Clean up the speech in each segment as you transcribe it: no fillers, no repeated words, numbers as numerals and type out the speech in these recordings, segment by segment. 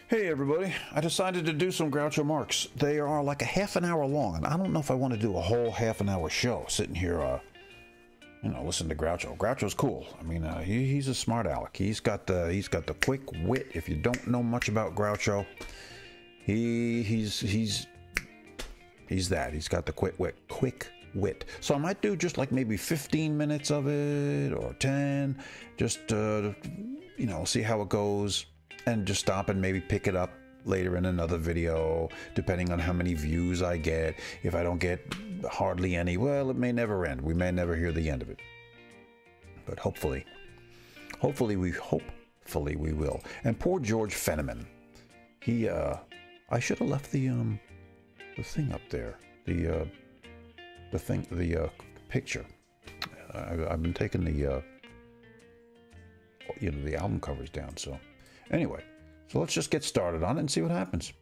Hey everybody, I decided to do some Groucho Marx. They are like a half an hour long, and I don't know if I want to do a whole half an hour show sitting here, listen to Groucho. Groucho's cool. I mean, he's a smart alec. He's got the quick wit. If you don't know much about Groucho, he's that. He's got the quick wit. So I might do just like maybe 15 minutes of it or 10, just see how it goes. And just stop and maybe pick it up later in another video, depending on how many views I get. If I don't get hardly any, well, it may never end. We may never hear the end of it. But hopefully we will. And poor George Fenneman. I should have left the thing up there. The picture. I've been taking the album covers down, so. Anyway, so let's just get started on it and see what happens.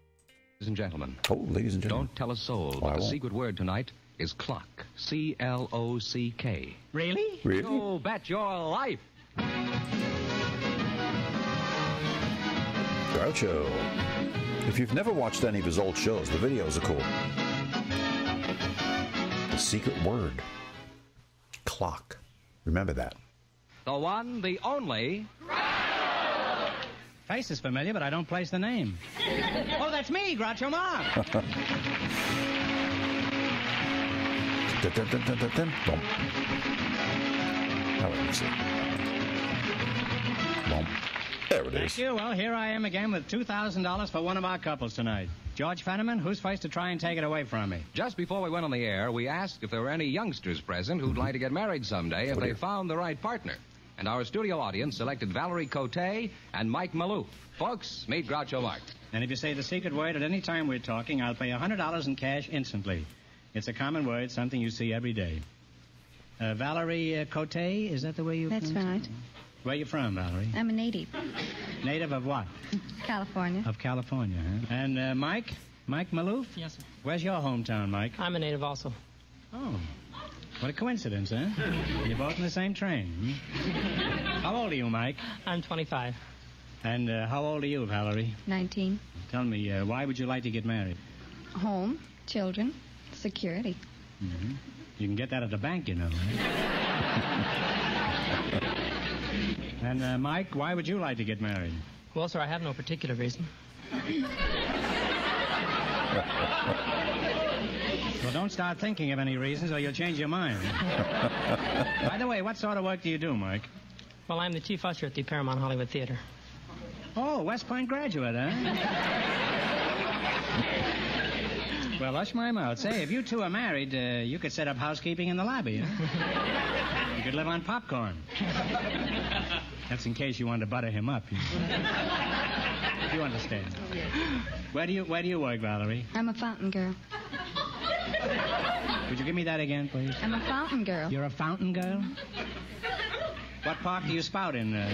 Ladies and gentlemen. Oh, ladies and gentlemen. Don't tell a soul, but the secret word tonight is clock. C-L-O-C-K. Really? Really? You bet your life. Groucho. If you've never watched any of his old shows, the videos are cool. The secret word. Clock. Remember that. The one, the only... Face is familiar, but I don't place the name. Oh, that's me, Groucho Marx. All right, let's see. There it is. Thank you. Well, here I am again with $2,000 for one of our couples tonight. George Fenneman, who's first to try and take it away from me? Just before we went on the air, we asked if there were any youngsters present who'd like to get married someday if they found the right partner. And our studio audience selected Valerie Cote and Mike Maloof. Folks, meet Groucho Marx. And if you say the secret word at any time we're talking, I'll pay $100 in cash instantly. It's a common word, something you see every day. Valerie Cote, is that the way you That's pronounce right. it? Where are you from, Valerie? I'm a native. Native of what? California. Of California, huh? And Mike? Mike Maloof? Yes, sir. Where's your hometown, Mike? I'm a native also. Oh. What a coincidence, huh? You're both in the same train. How old are you, Mike? I'm 25. And how old are you, Valerie? 19. Tell me, why would you like to get married? Home, children, security. Mm-hmm. You can get that at the bank, you know. And Mike, why would you like to get married? Well, sir, I have no particular reason. Well, don't start thinking of any reasons or you'll change your mind. By the way, what sort of work do you do, Mike? Well, I'm the chief usher at the Paramount Hollywood Theater. Oh, West Point graduate, huh? Well, hush my mouth. Say, if you two are married, you could set up housekeeping in the lobby, huh? You could live on popcorn. That's in case you want to butter him up. You understand. Where do you work, Valerie? I'm a fountain girl. Could you give me that again, please? I'm a fountain girl. You're a fountain girl? What park do you spout in? I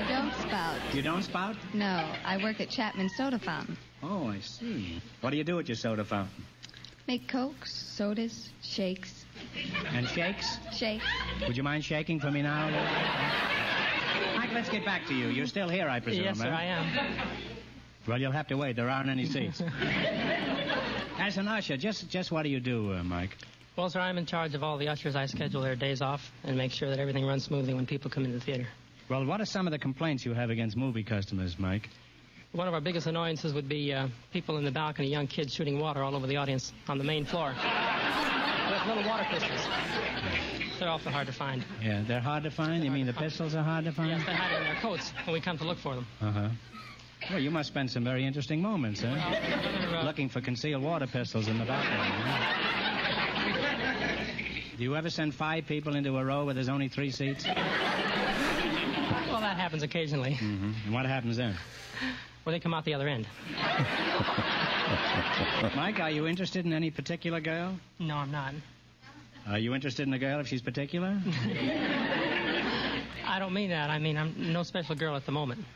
don't spout. You don't spout? No, I work at Chapman's Soda Fountain. Oh, I see. What do you do at your soda fountain? Make cokes, sodas, shakes. And shakes? Shakes. Would you mind shaking for me now? Mike, let's get back to you. You're still here, I presume, Yes, sir, huh? I am. Well, you'll have to wait. There aren't any seats. As an usher, just what do you do, Mike? Well, sir, I'm in charge of all the ushers. I schedule their days off and make sure that everything runs smoothly when people come into the theater. Well, what are some of the complaints you have against movie customers, Mike? One of our biggest annoyances would be people in the balcony, young kids shooting water all over the audience on the main floor with little water pistols. They're awful hard to find. Yeah, they're hard to find? You mean the pistols are hard to find? Yes, they hide in their coats when we come to look for them. Uh-huh. Well, you must spend some very interesting moments, huh? Looking for concealed water pistols in the balcony. Huh? Do you ever send 5 people into a row where there's only 3 seats? Well, that happens occasionally. Mm-hmm. And what happens then? Well, they come out the other end. Mike, are you interested in any particular girl? No, I'm not. Are you interested in a girl if she's particular? I don't mean that. I mean, I'm no special girl at the moment.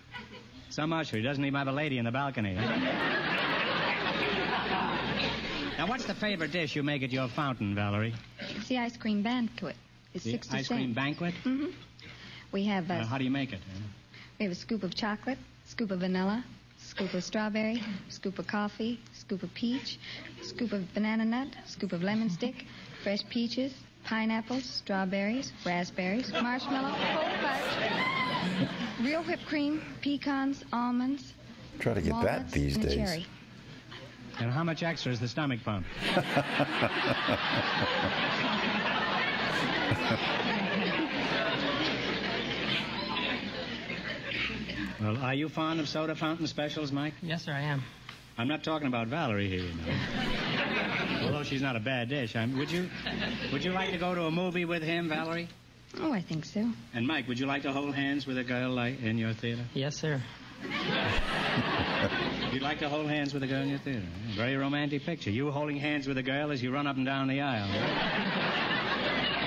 So much, he doesn't even have a lady in the balcony. Huh? Now, what's the favorite dish you make at your fountain, Valerie? It's the ice cream banquet. It's The 60 ice cream cents. banquet? Mm-hmm. We have How do you make it? we have a scoop of chocolate, scoop of vanilla, scoop of strawberry, scoop of coffee, scoop of peach, scoop of banana nut, scoop of lemon stick, fresh peaches, pineapples, strawberries, raspberries, marshmallow, whole fudge, real whipped cream, pecans, almonds, Try to get that walnuts, these and a days. cherry. And how much extra is the stomach pump? Well, are you fond of soda fountain specials, Mike? Yes, sir, I am. I'm not talking about Valerie here, you know. Although she's not a bad dish. Would you like to go to a movie with him, Valerie? Oh, I think so. And Mike, would you like to hold hands with a girl like in your theater? Yes, sir. You'd like to hold hands with a girl in your theater? Very romantic picture. You holding hands with a girl as you run up and down the aisle.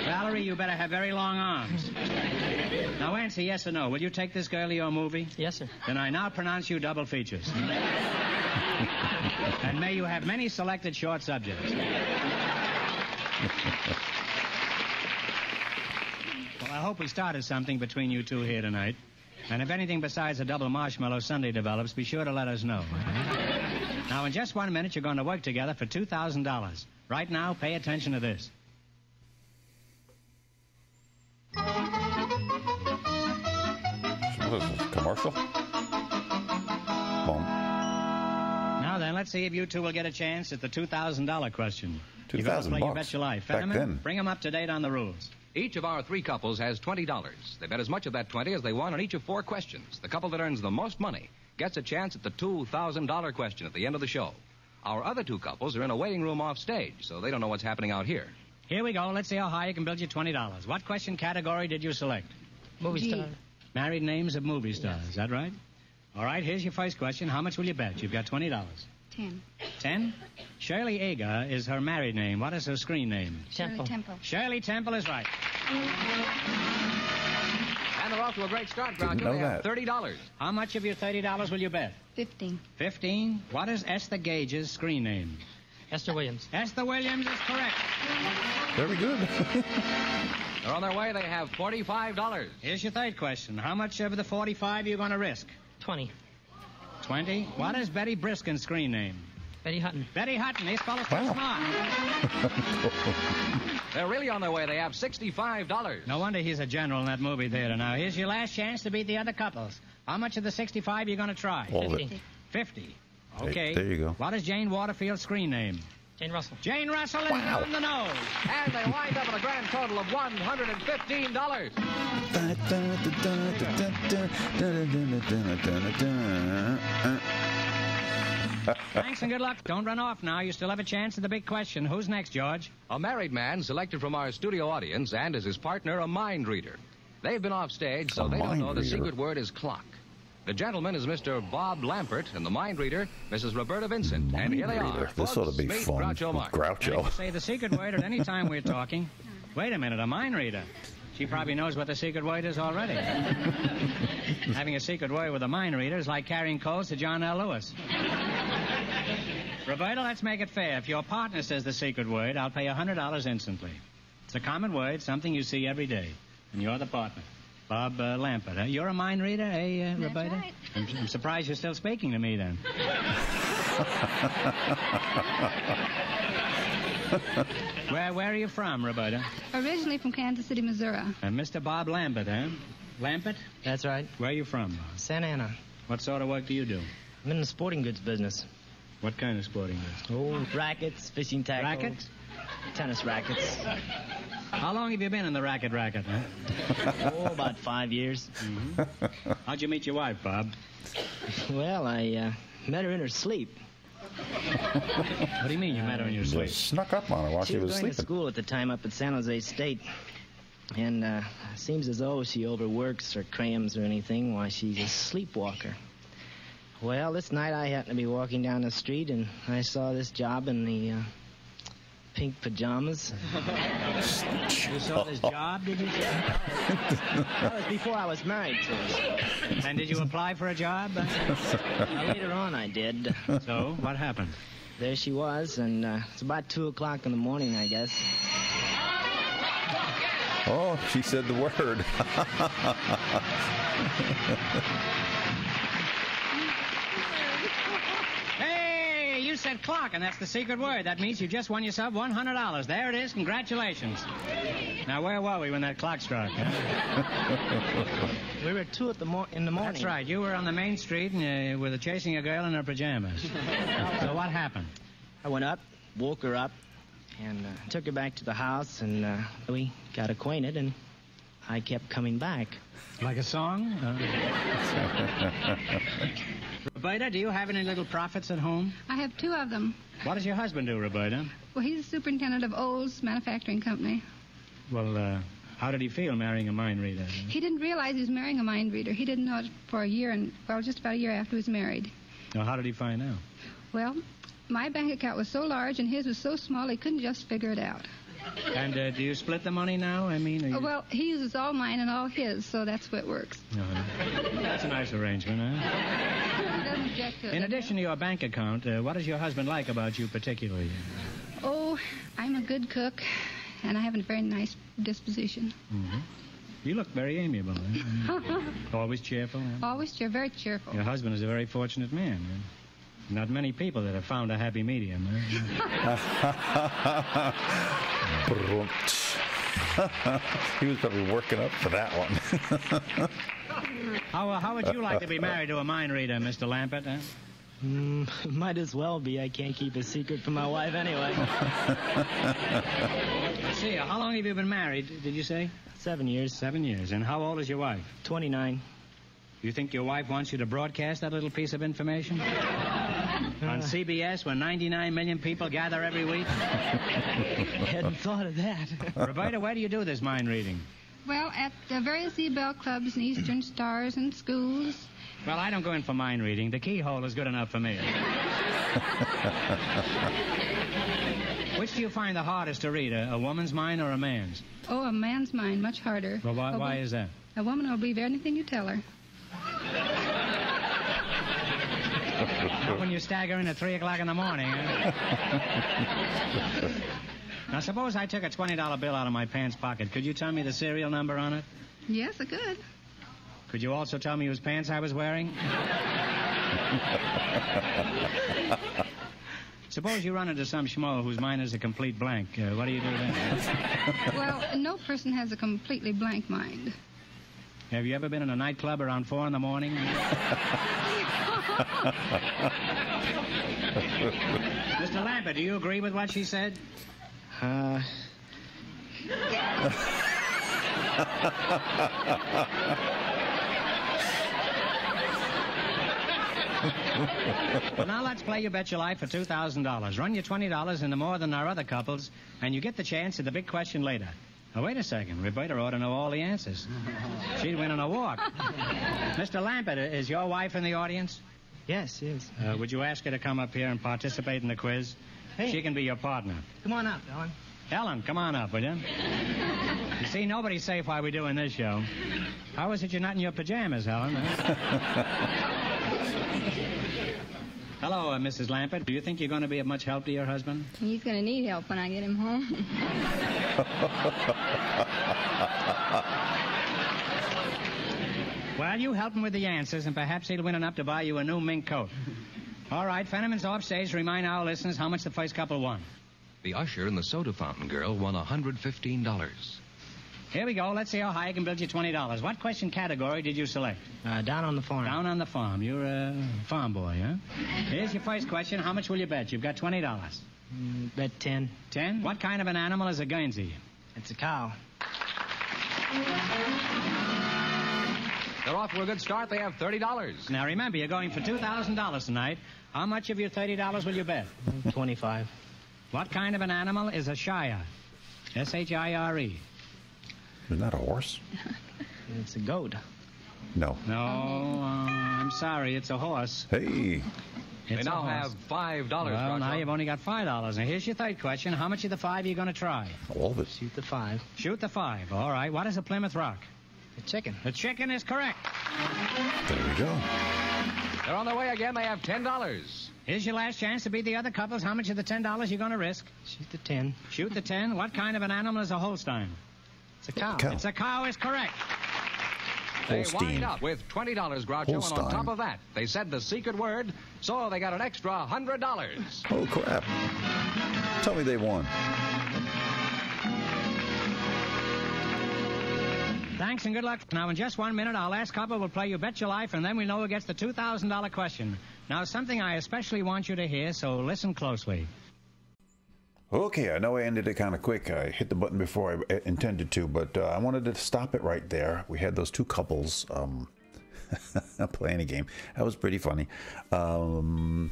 Valerie, you better have very long arms. Now answer yes or no. Will you take this girl to your movie? Yes, sir. Then I now pronounce you double features. And may you have many selected short subjects. Well, I hope we started something between you two here tonight. And if anything besides a double marshmallow sundae develops, be sure to let us know. Now, in just 1 minute, you're going to work together for $2,000. Right now, pay attention to this. What is this, commercial? Boom. Now then, let's see if you two will get a chance at the $2,000 question. You're $2,000 going to play You Bet Your Life. back Fetterman, then. bring them up to date on the rules. Each of our three couples has $20. They bet as much of that 20 as they won on each of 4 questions. The couple that earns the most money gets a chance at the $2,000 question at the end of the show. Our other 2 couples are in a waiting room off stage, so they don't know what's happening out here. Here we go. Let's see how high you can build your $20. What question category did you select? Movie G. star. Married names of movie stars. Is that right? All right, here's your first question. How much will you bet? You've got $20. 10. 10? Shirley Ager is her married name. What is her screen name? Temple. Shirley Temple. Shirley Temple is right. And they're off to a great start, Didn't Groucho. know They have that. $30. How much of your $30 will you bet? 15. 15? What is Esther Gage's screen name? Esther Williams. Esther Williams is correct. Very good. They're on their way. They have $45. Here's your third question. How much of the 45 are you going to risk? 20. 20? What is Betty Briskin's screen name? Betty Hutton. Betty Hutton. These fellas are Wow. smart. They're really on their way. They have $65. No wonder he's a general in that movie theater. Now, here's your last chance to beat the other couples. How much of the 65 are you going to try? All of it. 50. 50. Okay. There you go. What is Jane Waterfield's screen name? Jane Russell. Jane Russell is Wow. on the nose. And they wind up with a grand total of $115. Thanks and good luck. Don't run off now. You still have a chance at the big question. Who's next, George? A married man selected from our studio audience and as his partner, a mind reader. They've been off stage, so A they don't mind know the reader. secret word is clock. The gentleman is Mr. Bob Lampert, and the mind reader, Mrs. Roberta Vincent. And here they Reader. are. This ought to be Meet fun Groucho with Marx. You Groucho. can say the secret word at any time we're talking. Wait a minute, a mind reader. She probably knows what the secret word is already. Having a secret word with a mind reader is like carrying codes to John L. Lewis. Roberta, let's make it fair. If your partner says the secret word, I'll pay $100 instantly. It's a common word, something you see every day. And you're the partner. Bob Lampert. You're a mind reader, eh, That's Roberta? right. I'm surprised you're still speaking to me, then. Where are you from, Roberta? Originally from Kansas City, Missouri. Mr. Bob Lampert, huh? Lampert? That's right. Where are you from? Santa Ana. What sort of work do you do? I'm in the sporting goods business. What kind of sporting goods? Oh, rackets, fishing tackle. Rackets? Tennis rackets. How long have you been in the racket, huh? Oh, about 5 years. Mm-hmm. How'd you meet your wife, Bob? Well, I met her in her sleep. What do you mean you met her in your sleep? Just snuck up on her while she was going to sleeping. school at the time up at San Jose State. And seems as though she overworks or crams or anything while she's a sleepwalker. Well, this night I happened to be walking down the street and I saw this job in the pink pajamas. You saw this job, did you? That was before I was married to her. And did you apply for a job? Later on I did. So, what happened? There she was, and it's about 2 o'clock in the morning, I guess. Oh, she said the word. Hey, you said clock, and that's the secret word. That means you just won yourself $100. There it is. Congratulations. Now, where were we when that clock struck? Huh? We were at 2 in the morning. That's right. You were on the main street and you were chasing a girl in her pajamas. So what happened? I went up, woke her up, and took her back to the house, and we got acquainted, and I kept coming back. Like a song? Roberta, do you have any little prophets at home? I have 2 of them. What does your husband do, Roberta? Well, he's the superintendent of Olds Manufacturing Company. Well, how did he feel marrying a mind reader? He didn't realize he was marrying a mind reader. He didn't know it for a year, just about a year after he was married. Well, how did he find out? Well, my bank account was so large and his was so small he couldn't just figure it out. And do you split the money now? I mean, Well, he uses all mine and all his, so that's what works. That's a nice arrangement, huh? He doesn't object to it. In addition to your bank account, what does your husband like about you particularly? Oh, I'm a good cook, and I have a very nice disposition. Mm-hmm. You look very amiable. Eh? Always cheerful. Eh? Always very cheerful. Your husband is a very fortunate man. Eh? Not many people that have found a happy medium. Eh? He was probably working up for that one. How would you like to be married to a mind reader, Mr. Lampert? Eh? Might as well be. I can't keep a secret from my wife anyway. Let's see, how long have you been married, did you say? 7 years. 7 years. And how old is your wife? 29. You think your wife wants you to broadcast that little piece of information? On CBS, where 99 million people gather every week? Hadn't thought of that. Roberta, where do you do this mind reading? Well, at the various E-Bell clubs and Eastern Stars and schools. Well, I don't go in for mind reading. The keyhole is good enough for me. Which do you find the hardest to read, a woman's mind or a man's? Oh, a man's mind, much harder. Well, why is that? A woman will believe anything you tell her. Not when you stagger in at 3 o'clock in the morning. Huh? Now, suppose I took a $20 bill out of my pants pocket. Could you tell me the serial number on it? Yes, I could. Could you also tell me whose pants I was wearing? Suppose you run into some schmo whose mind is a complete blank. What do you do then? Well, no person has a completely blank mind. Have you ever been in a nightclub around 4 in the morning? Mr. Lambert, do you agree with what she said? Well, now let's play You Bet Your Life for $2,000. Run your $20 into more than our other couples, and you get the chance at the big question later. Now, wait a second. Roberta ought to know all the answers. She'd win on a walk. Mr. Lambert, is your wife in the audience? Yes, yes. Would you ask her to come up here and participate in the quiz? Hey. She can be your partner. Come on up, Ellen. Ellen, come on up, will you? You see, nobody's safe while we're doing this show. How is it you're not in your pajamas, Helen? Hello, Mrs. Lampert. Do you think you're going to be of much help to your husband? He's going to need help when I get him home. Well, you help him with the answers, and perhaps he'll win enough to buy you a new mink coat. All right, Fenneman's offstage. Remind our listeners how much the first couple won. The usher and the soda fountain girl won $115. Here we go. Let's see how high I can build you $20. What question category did you select? Down on the farm. Down on the farm. You're a farm boy, huh? Here's your first question. How much will you bet? You've got $20. Bet 10. 10? What kind of an animal is a Guernsey? It's a cow. They're off to a good start. They have $30. Now, remember, you're going for $2,000 tonight. How much of your $30 will you bet? 25. What kind of an animal is a shire? S-H-I-R-E. Isn't that a horse? It's a goat. No. No, I'm sorry. It's a horse. Hey. They now have $5. Well, now Groucho. you've only got $5. Now, here's your third question. How much of the 5 are you going to try? All of it. Shoot the 5. Shoot the 5. All right. What is a Plymouth Rock? A chicken. The chicken is correct. There we go. They're on their way again. They have $10. Here's your last chance to beat the other couples. How much of the $10 you going to risk? Shoot the 10. Shoot the 10. What kind of an animal is a Holstein? It's a cow. Cow. It's a cow is correct. They Holstein. wind up with $20, Groucho, and on Holstein. top of that, they said the secret word, so they got an extra $100. Oh, crap. Tell me they won. Thanks and good luck. Now, in just 1 minute, our last couple will play You Bet Your Life, and then we know who gets the $2,000 question. Now, something I especially want you to hear, so listen closely. Okay, I know I ended it kind of quick. I hit the button before I intended to, but I wanted to stop it right there. We had those two couples playing a game. That was pretty funny. And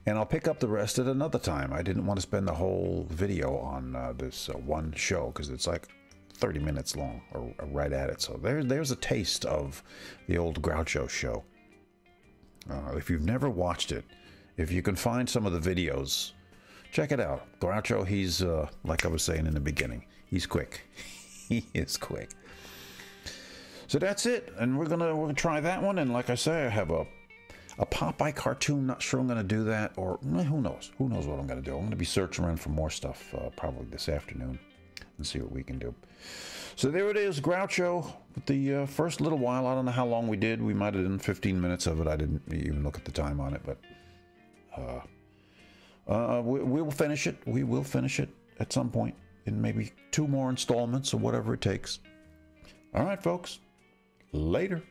I'll pick up the rest at another time. I didn't want to spend the whole video on this one show because it's like 30 minutes long, or right at it. So there's a taste of the old Groucho show. If you've never watched it, if you can find some of the videos, check it out. Groucho, he's, like I was saying in the beginning, he's quick. He is quick. So that's it. And we're gonna try that one. And like I say, I have a Popeye cartoon. Not sure I'm gonna do that, or who knows? Who knows what I'm gonna do? I'm gonna be searching around for more stuff probably this afternoon and see what we can do. So there it is, Groucho. With the first little while, I don't know how long we did. We might have done 15 minutes of it. I didn't even look at the time on it, but we will finish it. We will finish it at some point in maybe 2 more installments or whatever it takes. All right, folks. Later.